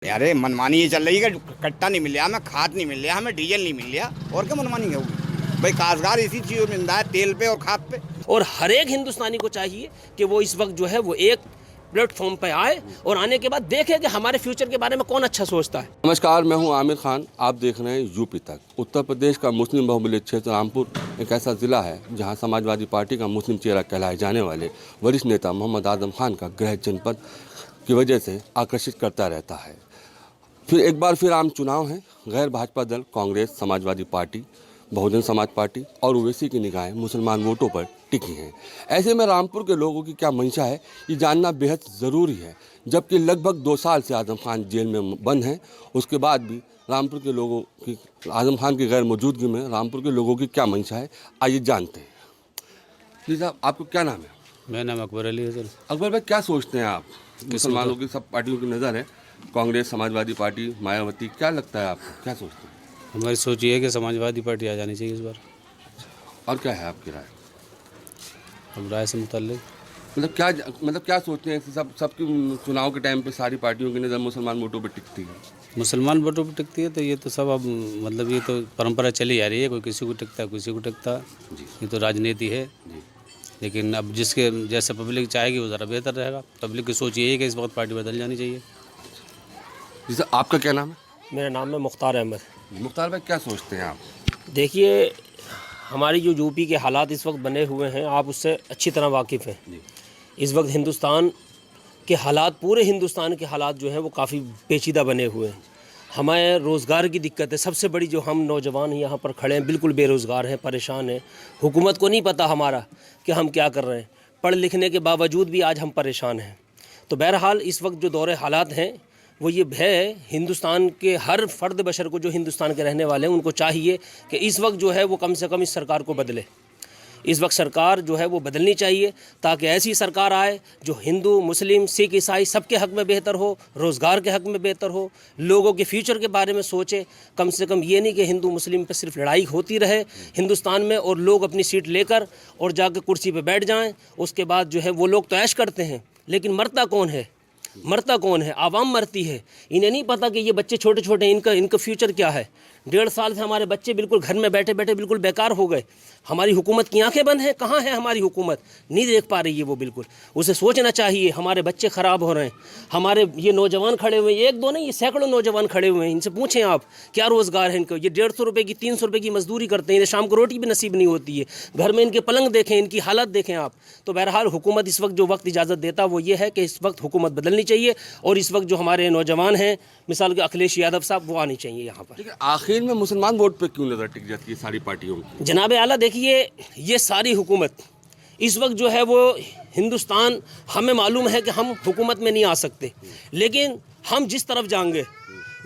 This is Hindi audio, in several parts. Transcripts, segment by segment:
अरे मनमानी ये चल रही है कि कट्टा नहीं मिल रहा, हमें खाद नहीं मिल रहा, हमें डीजल नहीं मिल रहा। और क्या मनमानी होगी भाई? कारोबार इसी चीज़ में मिलता है, तेल पे और खाद पे। और हर एक हिंदुस्तानी को चाहिए कि वो इस वक्त जो है वो एक प्लेटफॉर्म पे आए और आने के बाद देखे कि हमारे फ्यूचर के बारे में कौन अच्छा सोचता है। नमस्कार, मैं हूं आमिर खान। आप देख रहे हैं यूपी तक। उत्तर प्रदेश का मुस्लिम बहुबहुलित क्षेत्र रामपुर एक ऐसा ज़िला है जहां समाजवादी पार्टी का मुस्लिम चेहरा कहलाए जाने वाले वरिष्ठ नेता मोहम्मद आजम खान का गृह जनपद की वजह से आकर्षित करता रहता है। फिर एक बार फिर आम चुनाव हैं। गैर भाजपा दल कांग्रेस, समाजवादी पार्टी, बहुजन समाज पार्टी और ओवैसी की निगाहें मुसलमान वोटों पर टिकी हैं। ऐसे में रामपुर के लोगों की क्या मंशा है, ये जानना बेहद ज़रूरी है। जबकि लगभग 2 साल से आजम खान जेल में बंद हैं, उसके बाद भी रामपुर के लोगों की, आजम खान की गैर मौजूदगी में रामपुर के लोगों की क्या मंशा है, आइए जानते हैं। जी साहब, आपको क्या नाम है? मेरा नाम अकबर अली है सर। अकबर भाई, क्या सोचते हैं आप? मुसलमानों की सब पार्टियों की नज़र है, कांग्रेस, समाजवादी पार्टी, मायावती, क्या लगता है आपको, क्या सोचते हैं? हमारी सोच ये है कि समाजवादी पार्टी आ जानी चाहिए इस बार। और क्या है आपकी राय? हम राय से मुताल्लिक मतलब क्या सोचते हैं? सबकी चुनाव के टाइम पे सारी पार्टियों की नज़र मुसलमान वोटों पर टिकती है। मुसलमान वोटों पर टिकती है तो ये तो सब अब मतलब ये तो परंपरा चली आ रही है, कोई किसी को टिकता है किसी को टिकता है। ये तो राजनीति है। लेकिन अब जिसके जैसे पब्लिक चाहेगी वो ज़रा बेहतर रहेगा। पब्लिक की सोच यही है कि इस वक्त पार्टी बदल जानी चाहिए। जी सर, आपका क्या नाम है? मेरा नाम है मुख्तार अहमद। मुख्तार भाई, क्या सोचते हैं आप? देखिए, हमारी जो यूपी के हालात इस वक्त बने हुए हैं, आप उससे अच्छी तरह वाकिफ़ हैं। इस वक्त हिंदुस्तान के हालात, पूरे हिंदुस्तान के हालात जो हैं वो काफ़ी पेचीदा बने हुए हैं। हमें रोज़गार की दिक्कत है सबसे बड़ी। जो हम नौजवान यहाँ पर खड़े हैं बिल्कुल बेरोज़गार हैं, परेशान हैं। हुकूमत को नहीं पता हमारा कि हम क्या कर रहे हैं। पढ़ लिखने के बावजूद भी आज हम परेशान हैं। तो बहरहाल इस वक्त जो दौरे हालात हैं वो ये है, हिंदुस्तान के हर फ़र्द बशर को, जो हिंदुस्तान के रहने वाले हैं, उनको चाहिए कि इस वक्त जो है वो कम से कम इस सरकार को बदले। इस वक्त सरकार जो है वो बदलनी चाहिए ताकि ऐसी सरकार आए जो हिंदू, मुस्लिम, सिख, ईसाई सबके हक़ में बेहतर हो, रोज़गार के हक़ में बेहतर हो, लोगों के फ्यूचर के बारे में सोचे। कम से कम ये नहीं कि हिंदू मुस्लिम पर सिर्फ लड़ाई होती रहे हिंदुस्तान में और लोग अपनी सीट लेकर और जाकर कुर्सी पर बैठ जाएँ। उसके बाद जो है वो लोग तो ऐश करते हैं, लेकिन मरता कौन है? मरता कौन है? आवाम मरती है। इन्हें नहीं पता कि ये बच्चे छोटे छोटे हैं, इनका फ्यूचर क्या है। 1.5 साल से हमारे बच्चे बिल्कुल घर में बैठे बैठे बिल्कुल बेकार हो गए। हमारी हुकूमत की आंखें बंद हैं। कहाँ है हमारी हुकूमत? नहीं देख पा रही है वो बिल्कुल। उसे सोचना चाहिए। हमारे बच्चे ख़राब हो रहे हैं। हमारे ये नौजवान खड़े हुए हैं, एक दो नहीं, ये सैकड़ों नौजवान खड़े हुए हैं। इनसे पूछें आप क्या रोज़गार है इनको। ये 150 रुपये की, 300 रुपये की मजदूरी करते हैं। इन्हें शाम को रोटी भी नसीब नहीं होती है। घर में इनके पलंग देखें, इनकी हालत देखें आप। तो बहरहाल हुकूमत इस वक्त जो वक्त इजाज़त देता वो ये है कि इस वक्त हुकूमत बदलनी चाहिए और इस वक्त जो हमारे नौजवान हैं, मिसाल के अखिलेश यादव साहब, वो आनी चाहिए यहाँ पर। आखिर में मुसलमान वोट पे क्यों नज़र टिक जाती है सारी पार्टियों की? जनाब आला, देखिए, ये सारी हुकूमत इस वक्त जो है वो हिंदुस्तान, हमें मालूम है कि हम हुकूमत में नहीं आ सकते, लेकिन हम जिस तरफ जाएंगे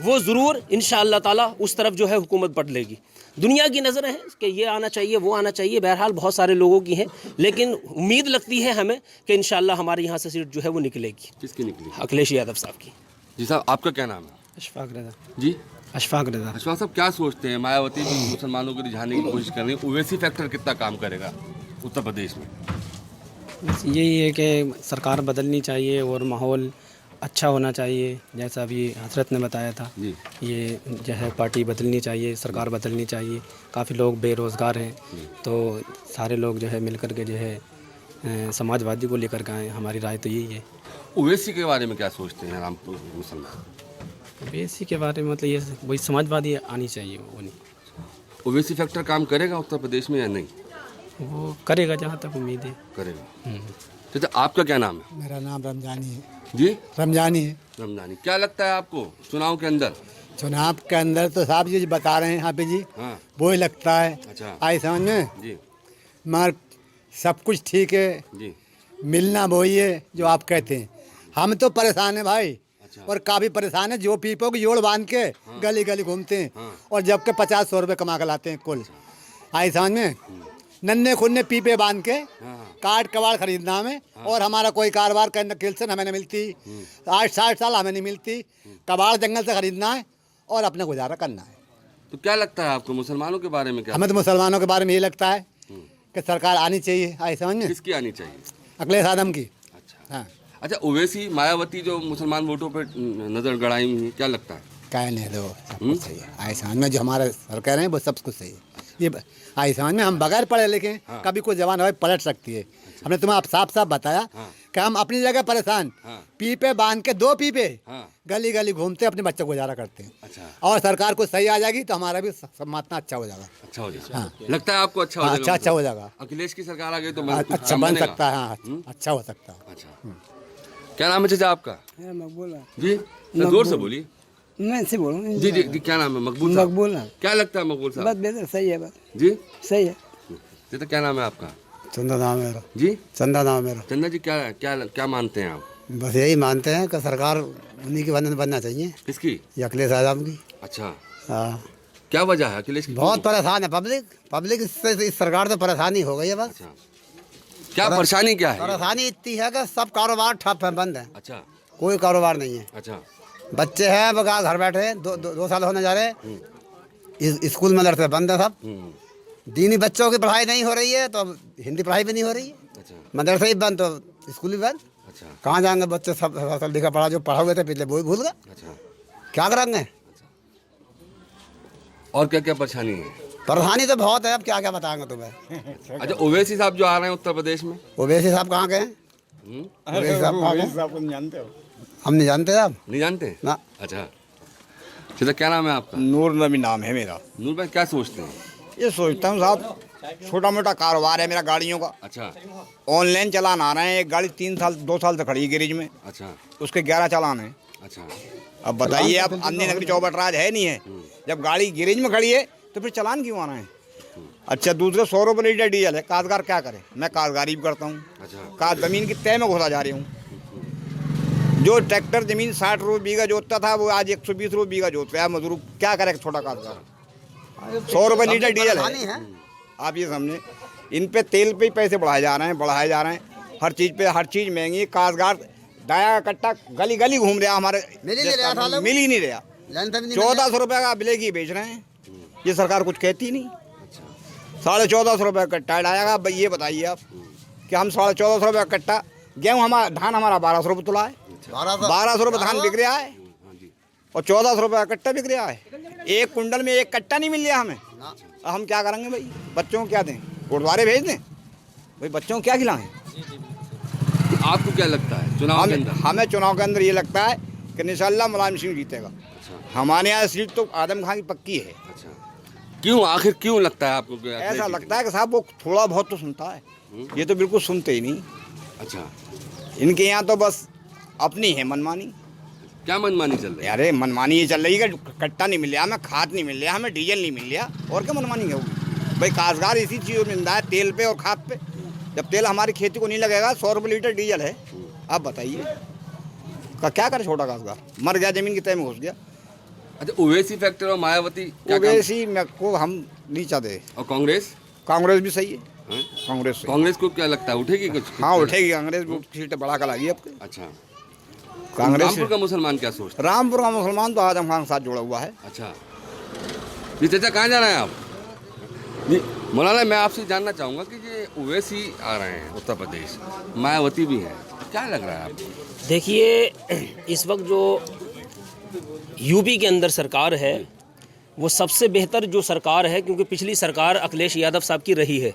वो ज़रूर इंशाअल्लाह ताला उस तरफ जो है हुकूमत बदलेगी। दुनिया की नज़र है कि ये आना चाहिए, वो आना चाहिए। बहरहाल बहुत सारे लोगों की हैं, लेकिन उम्मीद लगती है हमें कि इंशाअल्लाह हमारे यहाँ से सीट जो है वो निकलेगी। किसकी निकली? अखिलेश यादव साहब की। जी साहब, आपका क्या नाम है? अशफाक रज़ा। जी, अशफाक रज़ा। अशफाक साहब, क्या सोचते हैं? मायावती भी मुसलमानों को रिझाने की कोशिश कर रही है, ओवैसी फैक्टर कितना काम करेगा उत्तर प्रदेश में? बस यही है कि सरकार बदलनी चाहिए और माहौल अच्छा होना चाहिए, जैसा अभी हजरत ने बताया था। जी। ये जो है पार्टी बदलनी चाहिए, सरकार बदलनी चाहिए। काफ़ी लोग बेरोज़गार हैं, तो सारे लोग जो है मिलकर के जो है समाजवादी को लेकर के आए। हमारी राय तो यही है। ओवैसी के बारे में क्या सोचते हैं रामपुर मुसलमान? ओवैसी के बारे में मतलब ये वही समाजवादी आनी चाहिए। वो नहीं, ओवैसी फैक्टर काम करेगा उत्तर प्रदेश में या नहीं? वो करेगा जहाँ तक उम्मीद है। करेगा। तो आपका क्या नाम है? मेरा नाम रमजानी है। जी, रमजानी है। रमजानी, क्या लगता है आपको चुनाव के अंदर? चुनाव के अंदर तो साहब जी बता रहे हैं यहाँ पे जी, हाँ। वो ही लगता है। अच्छा। आई समझ में? जी। मगर सब कुछ ठीक है, जी। मिलना वही है जो आप कहते हैं। हम तो परेशान हैं भाई। अच्छा। और काफ़ी परेशान है। जो पीपो की जोड़ बांध के गली गली घूमते हैं। हाँ। और जबकि 50-100 रुपये कमा कर लाते हैं कुल। आई समझ में? नन्हे खुन्ने पीपे बांध के काट कबाड़ खरीदना हमें। और हमारा कोई कारोबार करने किल्सन हमें नहीं मिलती। 60 साल हमें नहीं मिलती। कबाड़ जंगल से खरीदना है और अपना गुजारा करना है। तो क्या लगता है आपको मुसलमानों के बारे में? क्या हमें तो मुसलमानों के बारे में ये लगता है कि सरकार आनी चाहिए। आई समझ में? किसकी आनी चाहिए? अखिलेश यादव की। अच्छा। हाँ। अच्छा, ओवैसी मायावती जो मुसलमान वोटों पर नजर गड़ाई हुई है, क्या लगता है? कहने दो, सब कुछ सही है। आइसान में जो हमारे सर कह रहे हैं वो सब कुछ सही है। ये आइसान में हम बगैर पढ़े लिखे कभी कोई जवान हमारी पलट सकती है। हमने तुम्हें आप साफ साफ बताया कि हम अपनी जगह परेशान, पीपे बांध के 2 पीपे गली गली घूमते अपने बच्चों को गुजारा करते हैं। अच्छा, और सरकार को सही आ जाएगी तो हमारा भी समातना अच्छा हो जाएगा। अच्छा हो जाएगा। लगता है आपको अच्छा हो हाँ, जाएगा? अच्छा हो जाएगा। अखिलेश की सरकार आ गई तो अच्छा बन सकता है। हाँ, अच्छा हो सकता है। अच्छा, क्या नाम है चाचा आपका? मकबूल जी, जोर से बोलिए। मैं से बोलूँ जी जी, क्या नाम है? मकबूल साहब। मकबूल है। क्या लगता है मकबूल साहब? बस बेहतर सही है, बस जी सही है। जी, तो क्या नाम है आपका? चंदा नाम है मेरा। जी, चंदा नाम है मेरा। चंदा जी, क्या क्या क्या मानते हैं आप? बस यही मानते हैं कि सरकार उन्हीं की बनना चाहिए, किसकी? ये अखिलेश यादव की। अच्छा, हाँ, क्या वजह है अखिलेश की? बहुत परेशान है पब्लिक इससे, इस सरकार से परेशानी हो गई है बस। अच्छा, क्या परेशानी क्या है? परेशानी इतनी है कि सब कारोबार ठप है, बंद है, अच्छा कोई कारोबार नहीं है। अच्छा, बच्चे हैं बगा घर बैठे हैं, 2 साल होने जा रहे हैं। स्कूल मदरसे बंद है सब। दीनी बच्चों की पढ़ाई नहीं हो रही है तो अब हिंदी पढ़ाई भी नहीं हो रही है। अच्छा मदरसे ही बंद तो स्कूल भी बंद। अच्छा कहाँ जाएंगे बच्चे? सब लिखा पढ़ा जो पढ़ा हुए थे पिछले वो ही भूल गए, अच्छा, क्या करेंगे? और क्या क्या परेशानी है? परेशानी तो बहुत है, अब क्या क्या बताएंगे तुम्हें। अच्छा, ओवैसी साहब जो आ रहे हैं उत्तर प्रदेश में, ओवैसी साहब कहाँ के हैं? ओवैसी साहब कहाँ के हैं? हम नहीं जानते आप? नहीं जानते ना। अच्छा, तो क्या नाम है आपका? नूर नबी नाम है मेरा। नूर भाई, क्या सोचते हैं? ये सोचता हूँ साहब, छोटा मोटा कारोबार है मेरा गाड़ियों का। अच्छा ऑनलाइन चलान आ रहे हैं। एक गाड़ी 2 साल से खड़ी है गैरेज में, अच्छा उसके 11 चालान हैं। अच्छा, अब बताइए, अब अन्य नगरी चौबट राज है नहीं है। जब गाड़ी गैरेज में खड़ी है तो फिर चालान क्यों आ रहे हैं? अच्छा, दूसरे 100 रुपये लीटर डीजल है। काशगार क्या करे? मैं काशगारी भी करता हूँ। अच्छा, काश जमीन की तय में घुसा जा रही हूँ। जो ट्रैक्टर जमीन 60 रुपये बीघा जोतता था वो आज 120 रुपये बीघा जोत रहा है। मजदूर क्या करे? छोटा काशगार 100 रुपये लीटर डीजल है। आप ये समझे, इन पे तेल पे ही पैसे बढ़ाए जा रहे हैं। हर चीज़ महंगी है। काशगार दाया का कट्टा गली गली घूम रहा हमारे, मिल ही नहीं रहा। 1400 रुपये का ब्लेक ही बेच रहे हैं। ये सरकार कुछ कहती नहीं। 1450 रुपये कट्टा डालेगा भाई। ये बताइए आप कि हम 1450 रुपये कट्टा, गेहूँ हमारा, धान हमारा 1200 रुपये तुला है। 1200 रुपये धान बिक रहा है और 1400 रुपये का कट्टा बिक रहा है। एक कुंडल में एक कट्टा नहीं मिल रहा हमें। अब हम क्या करेंगे भाई? बच्चों को क्या दें? गुरुद्वारे भेज दें भाई? बच्चों को क्या खिलाएं? आपको क्या लगता है चुनाव के अंदर? हमें चुनाव के अंदर ये लगता है कि इंशाअल्लाह मुलायम सिंह जीतेगा। हमारे यहाँ सीट तो आदम खान की पक्की है। अच्छा, क्यों? आखिर क्यों लगता है आपको? ऐसा लगता है कि साहब वो थोड़ा बहुत तो सुनता है, ये तो बिल्कुल सुनते ही नहीं। अच्छा, इनके यहाँ तो बस अपनी है मनमानी। क्या मनमानी चल रही है? अरे मनमानी ये चल रही है कि कट्टा नहीं मिल रहा, हमें खाद नहीं मिल रहा, हमें डीजल नहीं मिल रहा, और क्या मनमानी होगी भाई? काशगार इसी चीज़ में मिलता है, तेल पे और खाद पे। जब तेल हमारी खेती को नहीं लगेगा, 100 रुपये लीटर डीजल है। आप बताइए क्या करे? छोटा काशगार मर गया, जमीन की तय में घुस गया। अच्छा, ओवैसी फैक्टर और मायावती क्या काम? ओवैसी को हम नहीं चाहते। और कांग्रेस? कांग्रेस भी सही है। हैं? कांग्रेस सही। कांग्रेस को क्या लगता है, उठेगी कुछ? हाँ उठेगी कांग्रेस, सीटें बढ़ा कर लागी आपके। अच्छा, कांग्रेस। रामपुर का मुसलमान क्या सोचता है? रामपुर का मुसलमान तो आजम खान के साथ जुड़ा हुआ है। अच्छा, ये चाचा कहाँ जाना है आप? जी मौलाना, मैं आपसे जानना चाहूँगा कि ये ओवैसी आ रहे हैं उत्तर प्रदेश, मायावती भी हैं, क्या लग रहा है आपको? देखिए, इस वक्त जो यूपी के अंदर सरकार है वो सबसे बेहतर जो सरकार है, क्योंकि पिछली सरकार अखिलेश यादव साहब की रही है।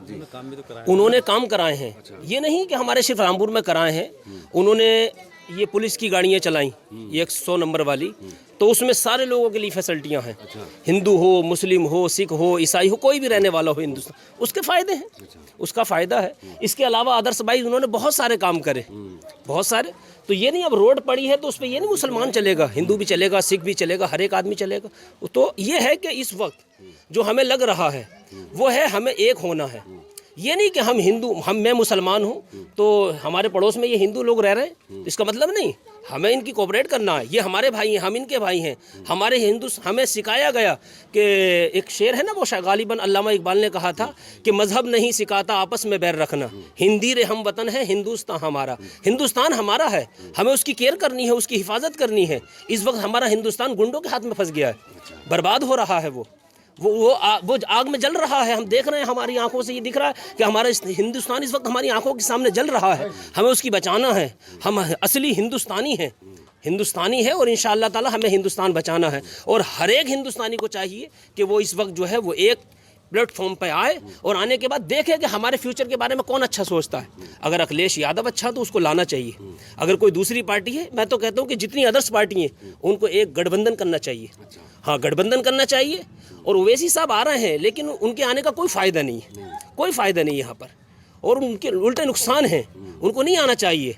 उन्होंने काम कराए हैं। ये नहीं कि हमारे सिर्फ रामपुर में कराए हैं। उन्होंने ये पुलिस की गाड़ियाँ चलाई, ये 100 नंबर वाली, तो उसमें सारे लोगों के लिए फैसिलिटियाँ हैं। हिंदू हो, मुस्लिम हो, सिख हो, ईसाई हो, कोई भी रहने वाला हो हिंदुस्तान, उसके फ़ायदे हैं, उसका फ़ायदा है। इसके अलावा आदर्श भाई उन्होंने बहुत सारे काम करे, बहुत सारे। तो ये नहीं अब रोड पड़ी है तो उस पर ये नहीं मुसलमान चलेगा, हिंदू भी चलेगा, सिख भी चलेगा, हर एक आदमी चलेगा। तो ये है कि इस वक्त जो हमें लग रहा है वो है हमें एक होना है। ये नहीं कि हम हिंदू, मैं मुसलमान हूँ तो हमारे पड़ोस में ये हिंदू लोग रह रहे हैं, इसका मतलब नहीं। हमें इनकी कोऑपरेट करना है, ये हमारे भाई हैं, हम इनके भाई हैं। हमारे हिंदू, हमें सिखाया गया कि एक शेर है ना, वो गालिबन अल्लामा इकबाल ने कहा था कि मजहब नहीं सिखाता आपस में बैर रखना, हिंदी रे हम वतन है, हिंदुस्तान हमारा। हिंदुस्तान हमारा है, हमें उसकी केयर करनी है, उसकी हिफाजत करनी है। इस वक्त हमारा हिंदुस्तान गुंडों के हाथ में फंस गया है, बर्बाद हो रहा है। वो वो आग में जल रहा है। हम देख रहे हैं, हमारी आंखों से ये दिख रहा है कि हमारा हिंदुस्तान इस वक्त हमारी आंखों के सामने जल रहा है। हमें उसकी बचाना है। हम असली हिंदुस्तानी है और इंशाअल्लाह ताला हमें हिंदुस्तान बचाना है। और हर एक हिंदुस्तानी को चाहिए कि वो इस वक्त जो है वो एक प्लेटफॉर्म पे आए और आने के बाद देखे कि हमारे फ्यूचर के बारे में कौन अच्छा सोचता है। अगर अखिलेश यादव अच्छा तो उसको लाना चाहिए। अगर कोई दूसरी पार्टी है, मैं तो कहता हूँ कि जितनी अदर्स पार्टी हैं उनको एक गठबंधन करना चाहिए। हाँ, गठबंधन करना चाहिए। और ओवैसी साहब आ रहे हैं लेकिन उनके आने का कोई फ़ायदा नहीं है, कोई फ़ायदा नहीं है यहाँ पर, और उनके उल्टे नुकसान हैं। उनको नहीं आना चाहिए।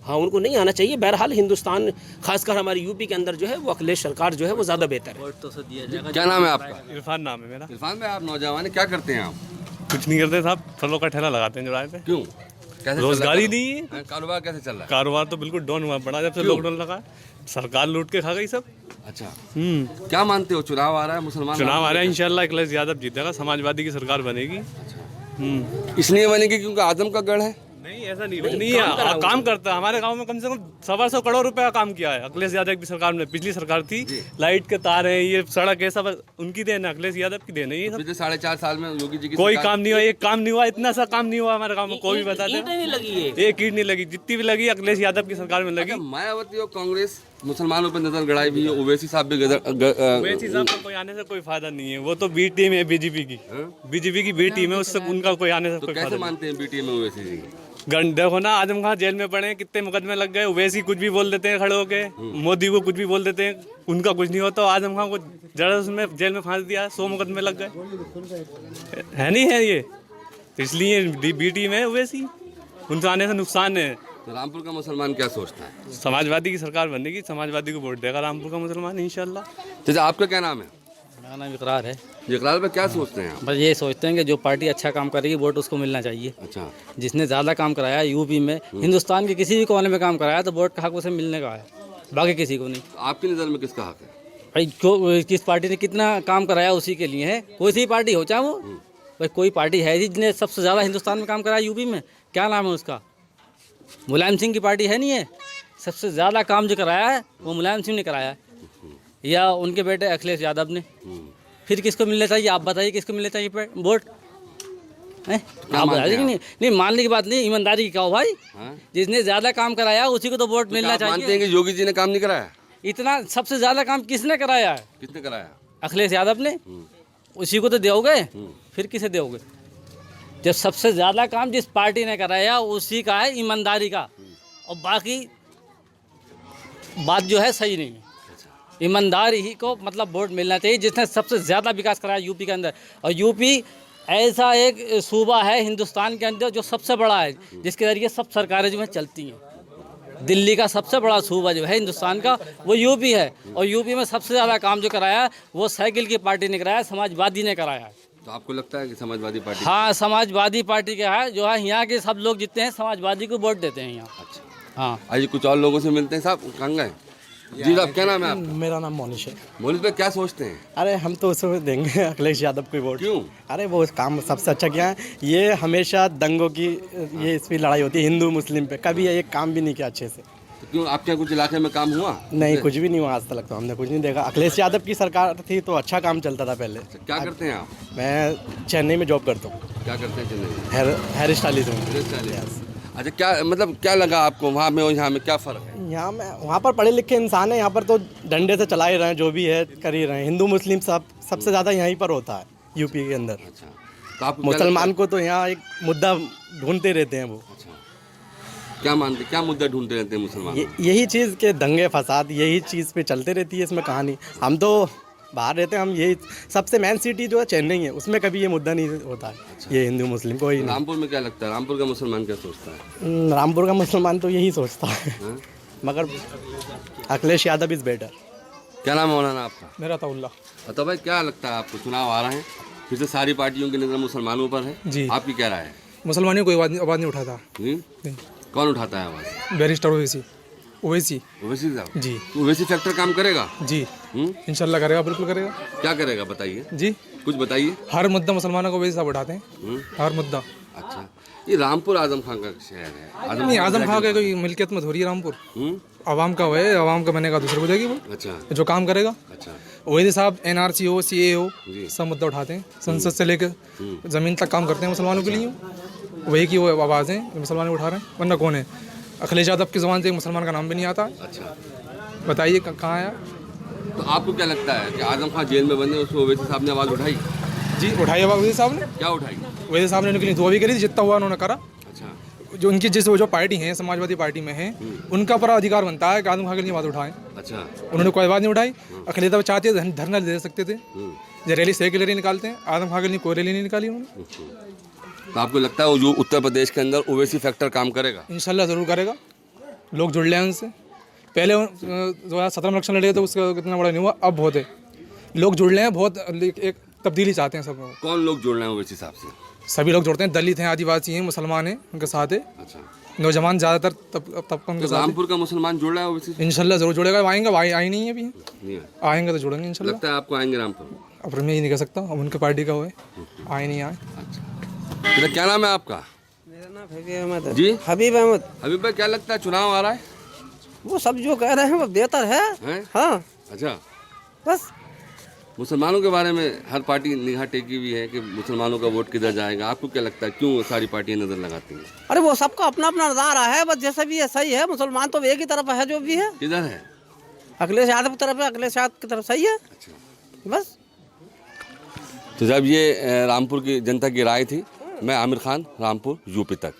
हाँ, उनको नहीं आना चाहिए। बहरहाल हिंदुस्तान, खासकर हमारी यूपी के अंदर जो है वो अखिलेश सरकार जो है वो ज़्यादा बेहतर है। क्या नाम है आपका? इरफान नाम है मेरा। इरफान भाई, आप नौजवान हैं, क्या करते हैं आप? कुछ नहीं करते साहब, फलों का ठेला लगाते हैं जुड़ाए पे। क्यों? कैसे रोजगारी चल रहा नहीं है। है? कारोबार कैसे चल रहा है? कारोबार तो बिल्कुल डाउन हुआ पड़ा जब से लॉकडाउन लगा। सरकार लूट के खा गई सब। अच्छा, क्या मानते हो, चुनाव आ रहा है, मुसलमान चुनाव आ रहा है, इंशाल्लाह अखिलेश यादव जीतेगा, समाजवादी की सरकार बनेगी। इसलिए बनेगी क्योंकि आजम का गढ़ है? नहीं, ऐसा नहीं है। काम करता है। हमारे गांव में कम से कम 125 करोड़ रुपए का काम किया है अखिलेश यादव की सरकार ने। पिछली सरकार थी, लाइट के तार हैं, ये सड़क है, सब उनकी देन है, अखिलेश यादव की देन है। ये सब पिछले 4.5 साल में योगी जी की कोई सरकार- काम नहीं हुआ, एक काम नहीं हुआ, इतना सा काम नहीं हुआ हमारे गाँव में। कोई भी बता दे, ईंटें नहीं लगी है। एक ईंट नहीं लगी। जितनी भी लगी अखिलेश यादव की सरकार में लगी। मायावती और कांग्रेस मुसलमानों पर नजर गड़ाई भी है। ओवैसी साहब भी ओवैसी साहब का कोई आने से कोई फायदा नहीं है। वो तो बी टीम है बीजेपी की। बीजेपी की बी टीम है, उससे उनका कोई आने से तो कोई कैसे फायदा नहीं। मानते हैं बीटीए में ओवैसी जी? देखो ना, आजम खान जेल में पड़े हैं, कितने मुकदमे लग गए। ओवैसी कुछ भी बोल देते हैं खड़े होके, मोदी को कुछ भी बोल देते हैं, उनका कुछ नहीं होता। आजम खान को जरा उसमें जेल में फांस दिया, 100 मुकदमे लग गए। है नहीं है ये, तो इसलिए बी टीम है ओवैसी, उनसे आने से नुकसान है। तो रामपुर का मुसलमान क्या सोचता है? समाजवादी की सरकार बनेगी, समाजवादी को वोट देगा रामपुर का मुसलमान इंशाल्लाह। चाचा, आपका क्या नाम है? मेरा नाम इकरार है। इकरार पे क्या सोचते हैं आप? बस ये सोचते हैं कि जो पार्टी अच्छा काम करेगी वोट उसको मिलना चाहिए। अच्छा, जिसने ज़्यादा काम कराया यूपी में, हिंदुस्तान के किसी भी कोने में काम कराया तो वोट का हक उसे मिलने का है, बाकी किसी को नहीं। आपकी नज़र में किसका हक है? भाई जो किस पार्टी ने कितना काम कराया उसी के लिए है। कोई सी पार्टी हो चाहे वो, भाई कोई पार्टी है जिसने सबसे ज़्यादा हिंदुस्तान में काम कराया यूपी में, क्या नाम है उसका? मुलायम सिंह की पार्टी है नहीं है? सबसे ज़्यादा काम जो कराया है वो मुलायम सिंह ने कराया है, या उनके बेटे अखिलेश यादव ने। फिर किसको मिलना चाहिए आप बताइए, किसको मिलना चाहिए वोट? आप बताइए कि नहीं, मानने की बात नहीं, ईमानदारी की कहो भाई। जिसने ज़्यादा काम कराया उसी को तो वोट मिलना आप मानते चाहिए। हैं कि योगी जी ने काम नहीं कराया? इतना सबसे ज़्यादा काम किसने कराया है? किसने कराया? अखिलेश यादव ने। उसी को तो दोगे, फिर किसे दोगे? जब सबसे ज़्यादा काम जिस पार्टी ने कराया उसी का है, ईमानदारी का। और बाकी बात जो है सही नहीं है। ईमानदारी ही को मतलब वोट मिलना चाहिए जिसने सबसे ज़्यादा विकास कराया यूपी के अंदर। और यूपी ऐसा एक सूबा है हिंदुस्तान के अंदर जो सबसे बड़ा है, जिसके ज़रिए सब सरकारें जो हैं चलती हैं। दिल्ली का सबसे बड़ा सूबा जो है हिंदुस्तान का वो यूपी है। और यूपी में सबसे ज़्यादा काम जो कराया वो साइकिल की पार्टी ने कराया, समाजवादी ने कराया है। तो आपको लगता है कि समाजवादी पार्टी? हाँ, समाजवादी पार्टी का है जो है। यहाँ के सब लोग जितने हैं समाजवादी को वोट देते हैं यहाँ। अच्छा, हाँ, आइए कुछ और लोगों से मिलते हैं। साहब कहाँ गए? जी साहब, क्या नाम है आपका? मेरा नाम मोनिश है। मोनिश पे क्या सोचते हैं? अरे हम तो उसको देंगे अखिलेश यादव को वोट। क्यों? अरे वो काम सबसे अच्छा किया है। ये हमेशा दंगों की ये इस पर लड़ाई होती है हिंदू मुस्लिम पे, कभी ये एक काम भी नहीं किया अच्छे से। तो क्यों, आपके कुछ इलाके में काम हुआ? नहीं, कुछ भी नहीं हुआ आज तक, तो हमने कुछ नहीं देखा। अखिलेश यादव की सरकार थी तो अच्छा काम चलता था पहले। क्या करते हैं आप? मैं चेन्नई में जॉब करता हूँ, क्या करते हैं चेन्नई में? हेयर स्टाइलिस्ट हूँ। अच्छा, क्या मतलब क्या लगा आपको वहाँ में और यहाँ में क्या फ़र्क है? यहाँ में वहाँ पर पढ़े लिखे इंसान है, यहाँ पर तो डंडे से चला ही रहे हैं, जो भी है कर ही रहे हैं। हिंदू मुस्लिम सबसे ज़्यादा यहीं पर होता है यूपी के अंदर। अच्छा, तो आपको क्या मुसलमान लगता को तो यहाँ एक मुद्दा ढूंढते रहते हैं वो। है? अच्छा, क्या मानते, क्या मुद्दा ढूंढते रहते हैं मुसलमान? यही चीज़ के दंगे फसाद, यही चीज़ पे चलते रहती है इसमें कहानी। हम तो बाहर रहते हैं, हम यही सबसे मेन सिटी जो है चेन्नई है, उसमें कभी ये मुद्दा नहीं होता है। अच्छा। ये हिंदू मुस्लिम को ही नहीं। रामपुर में क्या लगता है, रामपुर का मुसलमान क्या सोचता है? रामपुर का मुसलमान तो यही सोचता है, मगर अखिलेश यादव इज़ बेटर। क्या नाम है मौलाना आपका? मेरा ताउल्ला। तो भाई क्या लगता है आपको, चुनाव आ रहे हैं, फिर से सारी पार्टियों की नज़र मुसलमानों पर है जी। आपकी क्या राय है? मुसलमानियों कोई आवाज़ नहीं उठाता। नहीं? कौन उठाता है आवाज़? बैरिस्टर ओवैसी। ओवैसी साहब जी। तो ओवैसी फैक्टर काम करेगा? जी, इंशाल्लाह करेगा, बिल्कुल करेगा। क्या करेगा बताइए जी, कुछ बताइए। हर मुद्दा मुसलमानों को ओवैसी साहब उठाते हैं, हर मुद्दा। अच्छा, ये रामपुर आजम खान का शहर है। नहीं, आजम खान का कोई मिल्कियत में थोड़ी है रामपुर। आवाम का है, आवाम का बनेगा दूसरे को देगी वो, अच्छा, जो काम करेगा। अच्छा, ओवैसी साहब NRC हो CA हो सब मुद्दा उठाते हैं, संसद से लेकर ज़मीन तक काम करते हैं मुसलमानों के लिए। वही की वो आवाज़ हैं मुसलमान उठा रहे हैं, वरना कौन है? अखिलेश यादव की ज़बान से एक मुसलमान का नाम भी नहीं आता। अच्छा, बताइए कहाँ आया? तो आपको क्या लगता है कि आजम खान जेल में बंद है, उसको ओवैसी साहब ने आवाज़ उठाई? जी उठाई आवाज़ ओवैसी साहब ने। क्या उठाई? ओवैसी साहब ने उनके लिए दुआ भी करी थी, जितना हुआ उन्होंने करा। अच्छा जो उनकी जिस वो जो पार्टी है समाजवादी पार्टी में है, उनका पूरा अधिकार बनता है कि आजम खान के लिए आवाज़ उठाएं। अच्छा, उन्होंने कोई आवाज़ नहीं उठाई। अखिलेश यादव चाहते थे धरना दे सकते थे, जो रैली से रैली निकालते हैं, आजम खान के लिए कोई रैली नहीं निकाली उन्होंने। तो आपको लगता है जो उत्तर प्रदेश के अंदर ओवैसी फैक्टर काम करेगा? इंशाल्लाह ज़रूर करेगा। लोग जुड़ रहे हैं उनसे। पहले 2017 में इलेक्शन लड़े तो उसका कितना बड़ा नहीं हुआ, अब बहुत है। लोग जुड़ रहे हैं, बहुत एक तब्दीली चाहते हैं सब लोग। कौन लोग जुड़ रहे हैं ओवैसी साहब से? सभी लोग जुड़ते हैं, दलित हैं, आदिवासी हैं, मुसलमान हैं, उनके साथ है। अच्छा, नौजवान ज़्यादातर तब उनके तो साथ रामपुर का मुसलमान जुड़ रहा है ओवैसी से? इंशाल्लाह ज़रूर जुड़ेगा। आएंगे, आए नहीं है अभी, नहीं है। आएंगे तो जुड़ेंगे इंशाल्लाह। लगता है आपको आएंगे रामपुर? अब मैं ये नहीं कह सकता, अब उनके पार्टी का हुए, आए नहीं आए। अच्छा, क्या नाम है आपका? मेरा नाम हबीब अहमद है। जी हबीब अहमद। हबीब भाई, क्या लगता है चुनाव आ रहा है? वो सब जो कह रहे हैं वो बेहतर है। हैं? हाँ अच्छा, बस मुसलमानों के बारे में हर पार्टी निगाह टेकी हुई है कि मुसलमानों का वोट किधर जाएगा। आपको क्या लगता है क्यों सारी पार्टियां नजर लगाती हैं? अरे वो सबका अपना अपना नज़ारा है, बस जैसा भी है सही है। मुसलमान तो एक ही तरफ है, जो भी है किधर है? अखिलेश यादव की तरफ है, अखिलेश यादव की तरफ सही है। अच्छा, बस तो जब ये रामपुर की जनता की राय थी। मैं आमिर खान, रामपुर यूपी तक।